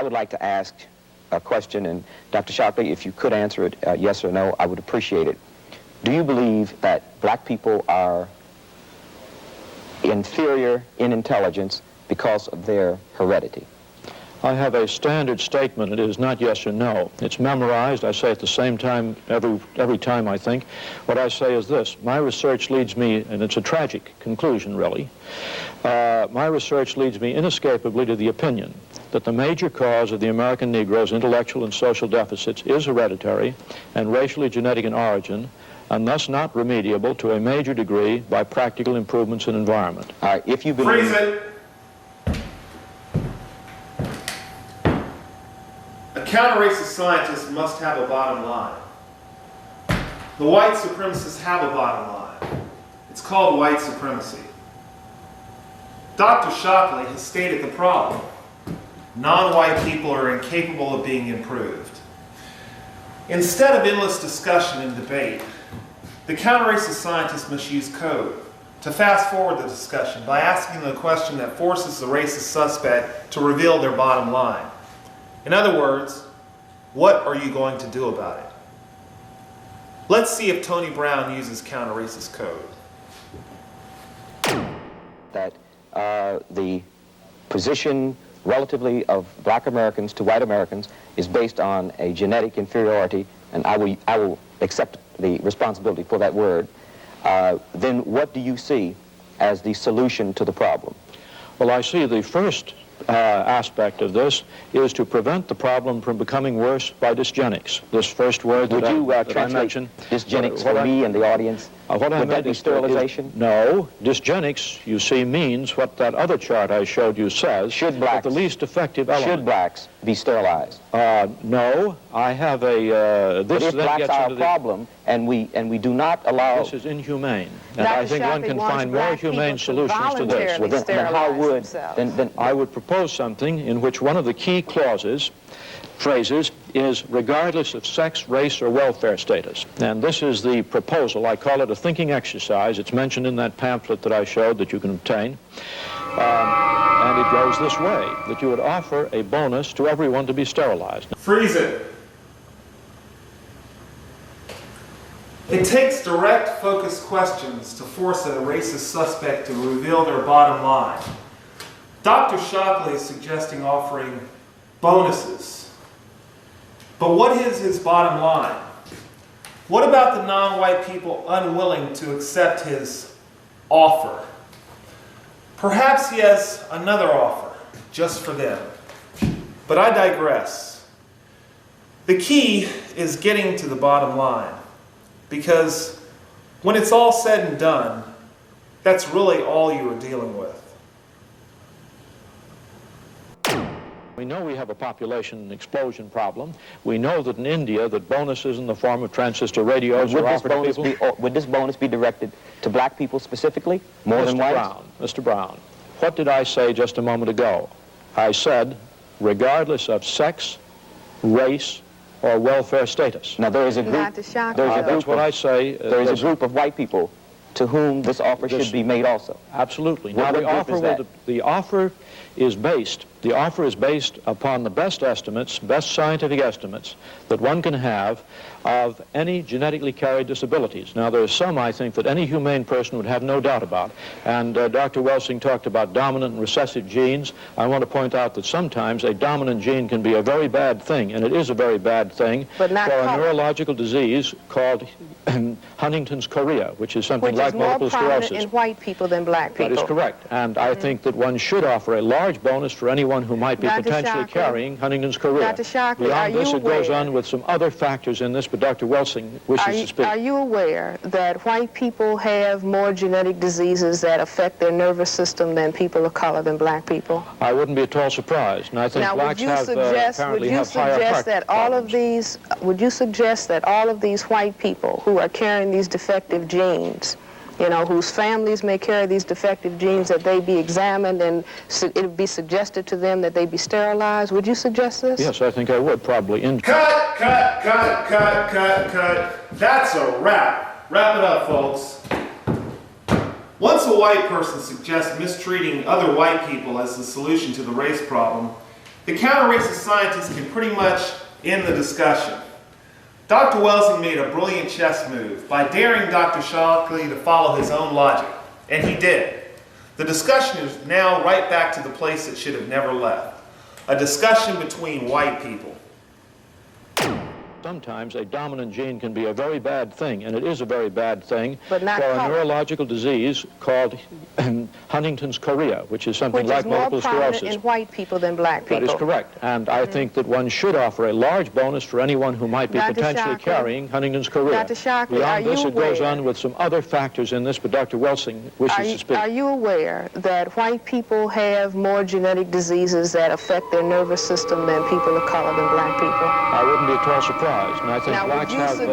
would like to ask a question, and Dr. Shockley, if you could answer it yes or no, I would appreciate it. Do you believe that black people are inferior in intelligence because of their heredity? I have a standard statement. It is not yes or no. It's memorized. I say at the same time every time I think. What I say is this. My research leads me, and it's a tragic conclusion really, my research leads me inescapably to the opinion that the major cause of the American Negro's intellectual and social deficits is hereditary and racially genetic in origin, and thus not remediable to a major degree by practical improvements in environment. All right, if you believe... Freeze it! A counter-racist scientist must have a bottom line. The white supremacists have a bottom line. It's called white supremacy. Dr. Shockley has stated the problem. Non-white people are incapable of being improved. Instead of endless discussion and debate, the counter-racist scientist must use code to fast forward the discussion by asking the question that forces the racist suspect to reveal their bottom line. In other words, what are you going to do about it? Let's see if Tony Brown uses counter-racist code. That the position relatively of black Americans to white Americans is based on a genetic inferiority, and I will accept the responsibility for that word, then what do you see as the solution to the problem? Well, I see the first aspect of this is to prevent the problem from becoming worse by dysgenics. This first word that I mentioned. Dysgenics for me and the audience? Would that be sterilization? No. Dysgenics, you see, means what that other chart I showed you says. Should blacks, the least effective element. Should blacks be sterilized? No. I have a... But if blacks are a problem, and we do not allow... This is inhumane. And Dr. I think one Shockley can wants find more black humane people to solutions to this. voluntarily then how would... Then I would propose something in which one of the key phrases is regardless of sex, race, or welfare status. And this is the proposal. I call it a thinking exercise. It's mentioned in that pamphlet that I showed that you can obtain. And it goes this way, that you would offer a bonus to everyone to be sterilized. Freeze it. It takes direct, focused questions to force a racist suspect to reveal their bottom line. Dr. Shockley is suggesting offering bonuses. But what is his bottom line? What about the non-white people unwilling to accept his offer? Perhaps he has another offer just for them. But I digress. The key is getting to the bottom line, because when it's all said and done, that's really all you are dealing with. We know we have a population explosion problem. We know that in India that bonuses in the form of transistor radios are offered to people. Would this bonus be directed to black people specifically, more than whites? Mr. Brown, what did I say just a moment ago? I said, regardless of sex, race, or welfare status. Now there is a group. That's what I say. There is a group of white people to whom this offer should be made also. Absolutely. Now the offer is based upon the best estimates, best scientific estimates that one can have of any genetically carried disabilities. Now, there are some, I think, that any humane person would have no doubt about. And Dr. Welsing talked about dominant and recessive genes. I want to point out that sometimes a dominant gene can be a very bad thing, and it is a very bad thing for a neurological disease called Huntington's chorea, which is something like multiple sclerosis. Which is more prominent in white people than black people. That is correct. And I think that one should offer a large bonus for anyone who might be potentially carrying Huntington's chorea. Dr. Shockley, beyond this, it goes on with some other factors in this, but Dr. Welsing wishes to speak. Are you aware that white people have more genetic diseases that affect their nervous system than people of color, than black people? I wouldn't be at all surprised. And I think blacks apparently have higher heart problems. Would you suggest that all of these white people who are carrying these defective genes, you know, whose families may carry these defective genes, that they be examined and it would be suggested to them that they be sterilized? Would you suggest this? Yes, I think I would, probably. Cut, cut, cut, cut, cut, cut. That's a wrap. Wrap it up, folks. Once a white person suggests mistreating other white people as the solution to the race problem, the counter-racist scientists can pretty much end the discussion. Dr. Welsing made a brilliant chess move by daring Dr. Shockley to follow his own logic, and he did. The discussion is now right back to the place it should have never left. A discussion between white people. Sometimes a dominant gene can be a very bad thing, and it is a very bad thing But not for a common. neurological disease called Huntington's chorea, which is something Which like is more multiple prominent sclerosis. in white people than black people. That is correct. And I think that one should offer a large bonus for anyone who might be Dr. potentially Shockley? carrying Huntington's chorea. Dr. Shockley, Beyond are this, you it goes aware- on with some other factors in this, but Dr. Welsing wishes to speak. Are you aware that white people have more genetic diseases that affect their nervous system than people of color than black people? I wouldn't be at all surprised. And I think Now, blacks apparently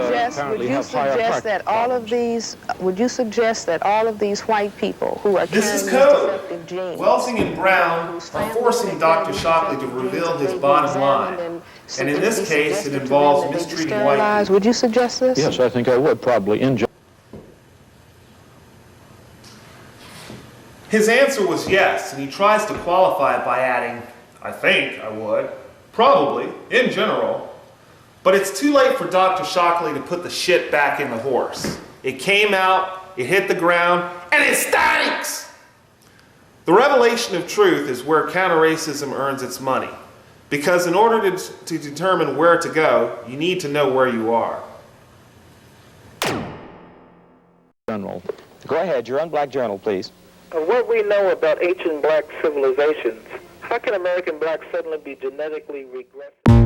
have higher heart problems. would you suggest that all of these white people who are This carrying is these code. defective genes, Welsing and Brown whose are families forcing may Dr. carry these Shockley to defective reveal genes, his that they bottom be line. examined And in it this be case, it suggested to them involves that they be mistreating white sterilized? people. Would you suggest this? Yes, I think I would probably. His answer was yes, and he tries to qualify it by adding, I think I would, probably, in general. But it's too late for Dr. Shockley to put the shit back in the horse. It came out, it hit the ground, and it stinks! The revelation of truth is where counter-racism earns its money. Because in order to determine where to go, you need to know where you are. General. Go ahead, your own black journal, please. What we know about ancient black civilizations, how can American blacks suddenly be genetically regressive?